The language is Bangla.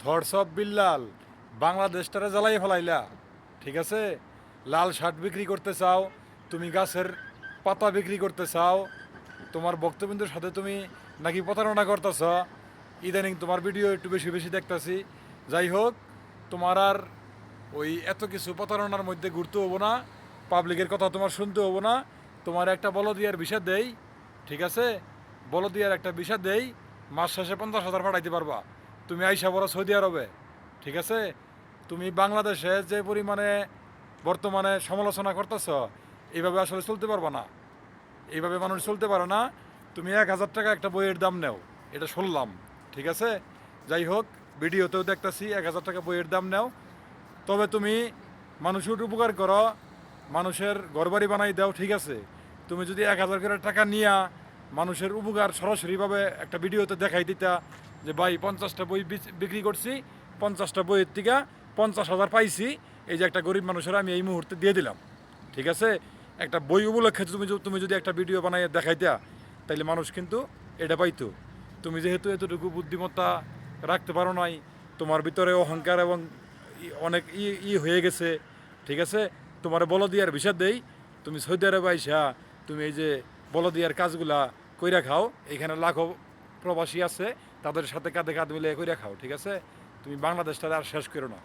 থটস অফ বিল্লাল, বাংলাদেশটারে জ্বালাই ফেলাইলা। ঠিক আছে, লাল শার্ট বিক্রি করতে চাও, তুমি গাছের পাতা বিক্রি করতে চাও, তোমার বক্তব্যের সাথে তুমি নাকি প্রতারণা করতেছ। ইদানিং তোমার ভিডিও একটু বেশি বেশি দেখতেছি। যাই হোক, তোমার আর ওই এত কিছু প্রতারণার মধ্যে ঘুরতে হবো না, পাবলিকের কথা তোমার শুনতে হবো না। তোমার একটা বলদিয়ার বিষয় দেই, ঠিক আছে, বলদিয়ার একটা বিষয় দেই, মাস শেষে 50,000 পাঠাইতে পারবা। তুমি আইসা বড় সৌদি আরবে, ঠিক আছে। তুমি বাংলাদেশে যে পরিমাণে বর্তমানে সমালোচনা করতেছ, এইভাবে আসলে চলতে পারবা না, এইভাবে মানুষ চলতে পারে না। তুমি 1,000 টাকা একটা বইয়ের দাম নেও, এটা শুনলাম, ঠিক আছে। যাই হোক, ভিডিওতেও দেখতেছি 1,000 টাকা বইয়ের দাম নেও। তবে তুমি মানুষের উপকার করো, মানুষের ঘরবাড়ি বানাই দাও, ঠিক আছে। তুমি যদি 1,000 করে টাকা নিয়া মানুষের উপকার সরাসরিভাবে একটা ভিডিওতে দেখাই দিতা যে ভাই 50টা বই বিক্রি করছি, 50টা বইয়ের থেকে 50,000 পাইছি, এই যে একটা গরিব মানুষের আমি এই মুহূর্তে দিয়ে দিলাম, ঠিক আছে। একটা বই উপলক্ষে তুমি যদি একটা ভিডিও বানাই দেখাইতা, তাইলে মানুষ কিন্তু এটা পাইতো। তুমি যেহেতু এতটুকু বুদ্ধিমত্তা রাখতে পারো নাই, তোমার ভিতরে অহংকার এবং অনেক হয়ে গেছে, ঠিক আছে। তোমার বলদিয়ার বিষয় দেই, তুমি সৌদি আরবে আইসা তুমি এই যে বলদিয়ার কাজগুলা কইরা খাও, এখানে লাখো প্রবাসী আছে, তাদের সাথে কাঁধে কাঁধ মিলিয়ে কইরা খাও, ঠিক আছে। তুমি বাংলাদেশটা আর শেষ করো না।